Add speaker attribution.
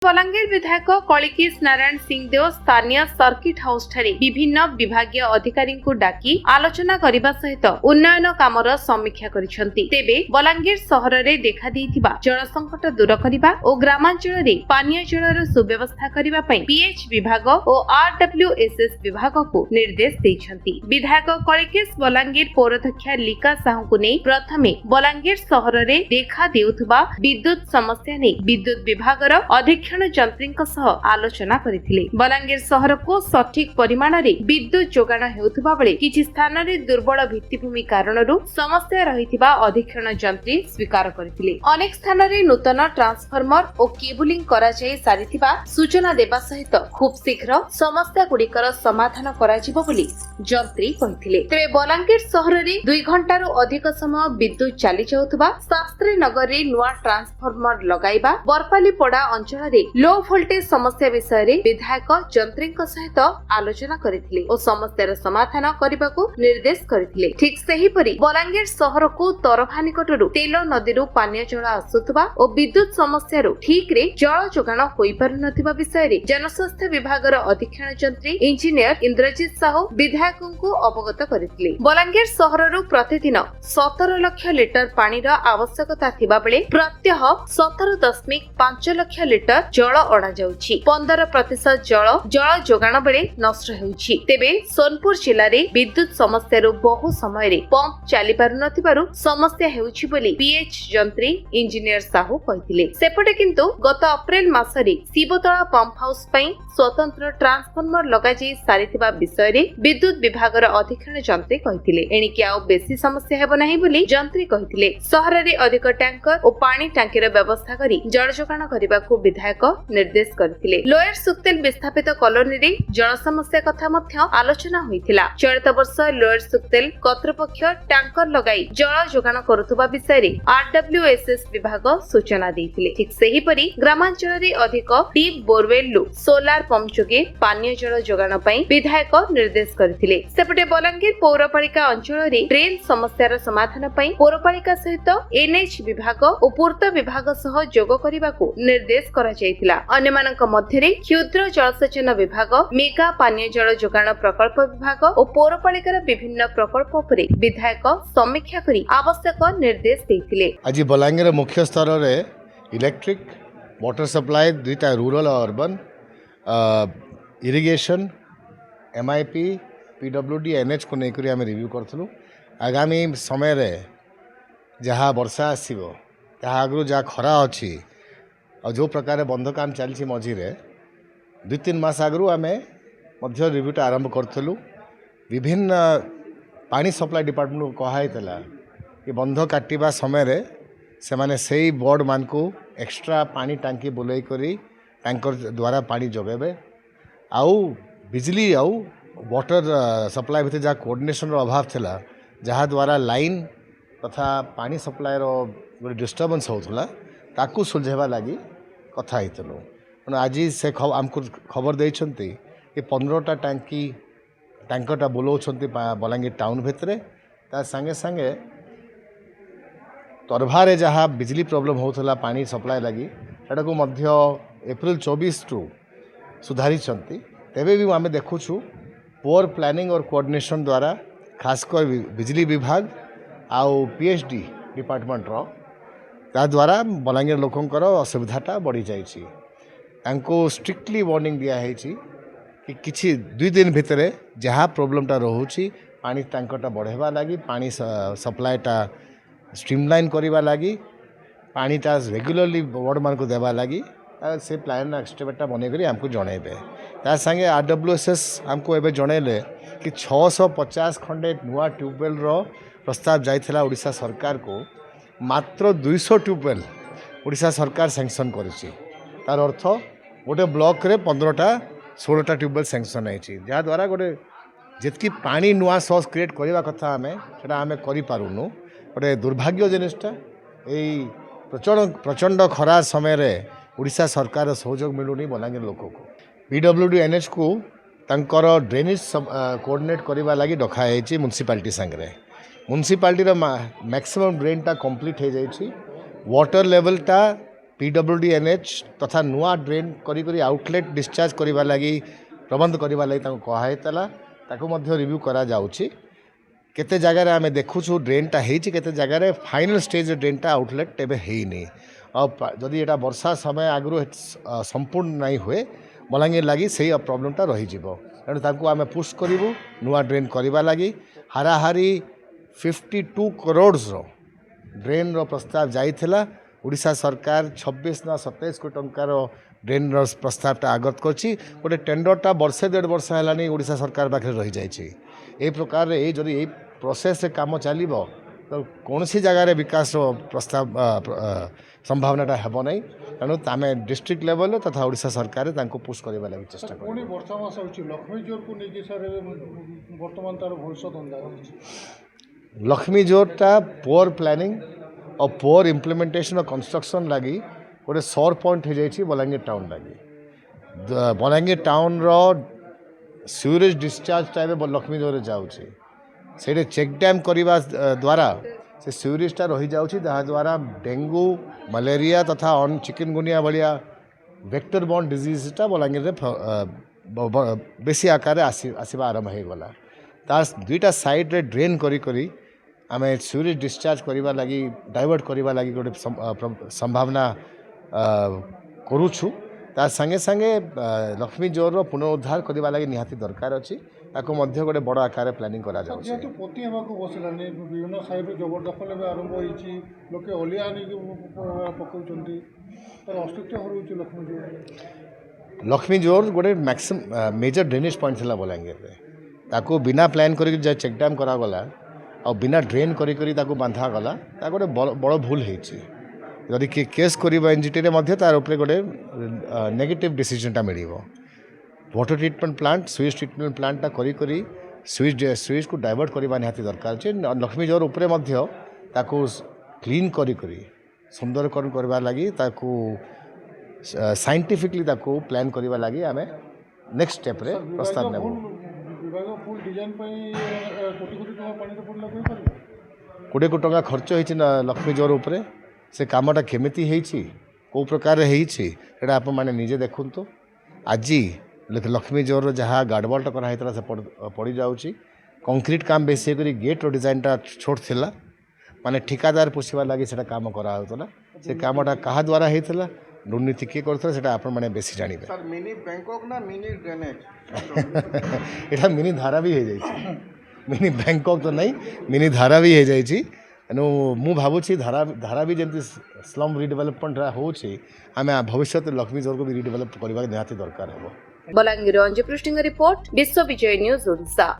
Speaker 1: बलांगीर विधायक कलिकेश नारायण सिंहदेव स्थानीय circuit house ठारे विभिन्न विभागीय अधिकारी डाकी आलोचना करने सहित उन्नयन कामर समीक्षा करिसेंती। तेबे बलांगीर सहर में देखा देइथिबा जल संकट दूर करने और ग्रामांचल में पानीय जलर सुव्यवस्था करने पीएच विभाग और आरडब्ल्यूएसएस विभाग को निर्देश देइछंती। विधायक कलिकेश बलांगीर पौराध्यक्षा लिका साहू को नहीं प्रथमे बलांगीर सहर में देखा देउथिबा विद्युत समस्या नहीं विद्युत विभागर अध्यक्ष जंत्रीଙ୍କ सह आलोचना करथिले। बलांगीर सहर को सठिक परिमाण रे विद्युत जोगाण हेउथबा बेले किछि स्थान रे दुर्बल भित्तिभूमि कारणरू समस्या रहिथिबा अधीक्षण जंत्री स्वीकार करथिले। अनेक स्थान रे नूतन ट्रांसफार्मर और केबुलिंग करा जाय सारिथिबा सूचना देबा सहित खूब शीघ्र समस्या गुड़िकर समाधान कराजिबो बोली जंत्री कहिथिले। तेबे बलांगीर सहर रे 2 घंटारू अधिक समय विद्युत चली जाउथबा शास्त्री नगर रे नुआ ट्रांसफार्मर लगाइबा बरपाली पड़ा अंचल रे लो वोल्टेज समस्या विषय रे विधायक जंत्रीଙ୍କ सहित आलोचना करथिले और समस्यार समाधान करबाकू निर्देश करथिले। ठीक सही परी बलांगीर सहर को तरभा निकटरू तेल नदीरू पानीय जल आसुथबा और विद्युत समस्या ठीक रे जल जोगाण होई पारु नथिबा विषय रे जनस्वास्थ्य विभागर अधीक्षण जंत्री इंजीनियर इंद्रजीत साहू विधायकों को अवगत करथिले। बलांगीर सहररू प्रतिदिन 17 लाख लिटर पानी रा आवश्यकता थिबा बेले प्रत्यह 17.5 लाख लिटर जल अणा जाउछि। 15% जल जोगाण बेले नष्ट हेउछि। तेबे सोनपुर जिल्ला रे विद्युत समस्या बहु समय रे पंप चली पारु नथिबारु समस्या हेउछि बोली पीएच जंत्री इंजीनियर साहू कहिथिले। सेपटे किंतु गत अप्रैल मासरे शिवतला पंप हाउस पई स्वतंत्र ट्रांसफार्मर लगा जाई सारिथिबा विषय रे विद्युत विभागर अधीक्षण जंत्री कहिथिले। एणिकि आउ बेसी समस्या हेबो नाही बोली जंत्री कहिथिले। सहर रे अधिक टैंकर और पानी टांकीर व्यवस्था करी जल जोगाण करबाकू विधायक निर्देश करथिले। लोयर सुक्तेल विस्थापित कॉलोनी रे जल समस्या कथा मध्य आलोचना होइथिला। चलित वर्ष लोयर सुक्तेल कर्तृपक्ष टैंकर लगाई जल जोगाण करुथबा विषय रे आरडब्ल्यूएसएस विभाग सूचना देथिले। ठीक सेही परी ग्रामांचल रे अधिक डीप बोरवेल लु सोलार पंप जोगे पानीय जल जोगाण पई विधायक निर्देश करथिले। सेपटे बलांगीर पौरपालिका अंचल रे ड्रेन समस्यार समाधान पई पौरपालिका सहित एनएच विभाग और पूर्त विभाग सह जोग करबाकू निर्देश करा जायतिला। अन्यमानक मध्यरे क्षुद्र जलसेचन विभाग मेगा पानीय जल जोगाण प्रकल्प विभाग और पौरपालिकार विभिन्न प्रकल्प उपरे विधायक समीक्षा करी आवश्यक निर्देश देथिले।
Speaker 2: आज बलांगीर मुख्य स्तर रे इलेक्ट्रिक वाटर सप्लाई दुईटा रूरल और urban irrigation MIP PWD NH को लेकर आम रिव्यू करूँ। आगामी समय रे जहाँ वर्षा आसो ता आगु जहाँ खरा अच्छी और जो प्रकार बंध काम चलती मझीरे 2-3 मास आगु आम रिव्यूटा आरंभ करूँ। विभिन्न पानी सप्लाई डिपार्टमेंट को कहुला कि बंध काटा समय रे से माने सही बोर्ड मान को एक्स्ट्रा पानी टांकी बुलाई करी टैंकर द्वारा पानी जोगेबे आउ बिजली आउ वाटर सप्लाई भितर जहाँ कोऑर्डिनेशन अभाव थिला जहाँ द्वारा लाइन तथा पानी सप्लाई गोटे डिस्टर्बेंस होता ताकू सुलझेवा लगी कथा होइतलो। आज से आमको खबर देइछंती कि 15टा टैंकरटा बुलाउछंती बलांगीर टाउन भितर ता संगे संगे तरभारे जहाँ बिजली प्रॉब्लम होता पानी सप्लाई लगी सेटा को मध्य एप्रिल 24 टू सुधारी तेबे भी आम देखुछु पुअर प्लानिंग और कोऑर्डिनेशन द्वारा खासकर बिजली विभाग आउ पीएचडी डिपार्टमेंट रो ता द्वारा बलांगीर लोकंकर असुविधाटा बढ़ी जाइछि। तांको स्ट्रिक्टली वार्निंग दिया है कि किछि 2 दिन भितर जहाँ प्रोब्लेमटा रोची पानी टैंकरटा बढ़ेवा लगी पानी सप्लाईटा स्ट्रीमलाइन करवा लगी पानीटा रेगुलरली वार्ड मान को देवा लगी से प्लान एक्सटेटा बनईकर आमको जनइबे। ता संगे आरडब्ल्यूएसएस आमको एबे जनइले कि 650 खंडे नुआ ट्यूबवेल रो प्रस्ताव जाइथिला ओडिशा सरकार को मात्र 200 ट्यूबवेल ओडिशा सरकार सैंक्शन करिछि। तार अर्थ गोटे ब्लॉक रे 15टा 16टा ट्यूबवेल सैंक्शन है जहाँ द्वारा गोटे जितकी पानी नुआ सोर्स क्रिएट करवा कथा आमे सेटा आमे करि पारुनु। गोटे दुर्भाग्य जिनिसटा एई प्रचंड खरा समय रे ओडिशा सरकार सहयोग मिलूनी बलांगीर लोक को पीडब्ल्यूडी एनएच को तांकर ड्रेनेज कोऑर्डिनेट करवा लगी डकाई म्युनिसिपालिटी संगे म्युनिसिपालिटी मैक्सिमम ड्रेनटा कंप्लीट हो जाइए वाटर लेवलटा PWD-NH तथा नुआ ड्रेन करी आउटलेट डिस्चार्ज करने लगी प्रबंध करने लगी कहला ताको मध्य रिव्यू करा जाउछि केते जगह आम देखुछु ड्रेनटा होती केते जगह फाइनल स्टेज ड्रेनटा आउटलेट एवं होनी जदि यहाँ वर्षा समय आगु संपूर्ण नहीं हुए बलांगीर लगी से प्रोब्लेमटा रही तेणु आम पुश करूँ नुआ ड्रेन करने लगी हाराहारी 52 करोड़ ड्रेन रो प्रस्ताव जाइथिला उड़ीसा सरकार 26 ना 27 कोटी टंकार ड्रेन रो प्रस्तावटा आगत करछि गोटे टेंडरटा वर्षे 1.5 वर्ष है उड़ीसा सरकार पाखे रही जाइछि ए प्रकार जदि ये प्रोसेस काम चलो तो कौन सी जगह विकास प्रस्ताव संभावनाटा हेब नहीं तेणु आम डिस्ट्रिक्ट लेवल तथा ओडिशा सरकार तांको पुश करबा लागि चेष्टा कर
Speaker 3: पुणी वर्षा मास होची लक्ष्मी जोर को नेकी सर वर्तमान तार भविष्य अंदाज होची
Speaker 2: लक्ष्मी जोरटा पुअर प्लानिंग और पुअर इम्प्लीमेंटेशन और कंस्ट्रक्शन लगी गोटे सोर पॉइंट हो जाइए बलांगीर टाउन लगी बलांगीर टाउन रो सीवरेज डिस्चार्ज टाइम लक्ष्मी जोर जाऊँगी से चेक डैम करने द्वारा से सीवरेजटा रही जाऊँगी जहाँ द्वारा डेंगू मलेरिया तथा चिकनगुनिया भाया वेक्टर बॉर्न डिजीजटा बलांगीर बेसी आकार आसवा आरंभ हो गला तार दुईटा साइड रे ड्रेन करी आम सीवरेज डिस्चार्ज करने लगी डाइवर्ट करने लगी गोटे संभावना करुछु तार संगे संगे लक्ष्मी जोर पुनरुद्धार करने लगी निहाती दरकार अच्छी ताको मध्य गोटे बड़ आकार प्लानिंग करा जाउछि
Speaker 3: जेतु पोती हेबाक बसिलानी विभिन्न साइड जबरदखल भी आरंभ होईछि लोके ओलिया आनी पकाउछन्ति तर अस्तित्व हरुछि लक्ष्मी जोर
Speaker 2: गोटे मैक्सिमम मेजर ड्रेनेज पॉइंट थिला बलांगीर रे ताको बिना प्लान करी जे चेक डैम करा गला और बिना ड्रेन करी ताको बांधा गला ता गोटे बड़ भूल होईछि यदि केस करिबा एनजीटी रे मध्य तार ऊपर गोटे नेगेटिव डिसीजनटा मिलिबो वाटर ट्रीटमेंट प्लांट स्वीज ट्रीटमेंट प्लांटा करी स्वीज को डाइवर्ट करवा निहाती दरकार अच्छे लक्ष्मी जोर उपरे मध्य ताको क्लीन करी सुंदरकरण करवा लगी ताको साइंटिफिकली ताको प्लान करवा लगी आमे नेक्स्ट स्टेप रे प्रस्ताव नेबो
Speaker 3: विभाग फुल डिजाइन पई कोटी कोटी टका पानी रे पड़ला कोइ पारे
Speaker 2: कोटी कोटी टका खर्च होइछि लक्ष्मी जोर उपरे से कामटा केमिति हेइछि को प्रकार हेइछि एटा आप माने निजे देखुंतु आज लक्ष्मी जोर जहाँ गार्डवालटा कराई से पड़ जाऊँगी कंक्रीट काम बेसी करी गेट रो डिजाइनटा छोट थिला माने ठिकादार पोषिबा लगी से काम कराला से कामटा कहा द्वारा होता दुर्नीति किए करता से आपण मैंने बेसी जानवे
Speaker 3: सर मिनी बैंकॉक ना मिनी ड्रेनेज
Speaker 2: यहाँ मिनी धारा भी हो जाए मिनी बैंकॉक तो नहीं मिनी धारा भी हो जाए तेणु मु भावुची धारा भी जमी स्लम रिडेभलपमेंट होची आम भविष्य लक्ष्मी जोर को भी रिडेभलप करने निहाती दरकार है
Speaker 1: बलांगीर अंजु पृष्टिंग रिपोर्ट विश्व विजय न्यूज ओडिशा।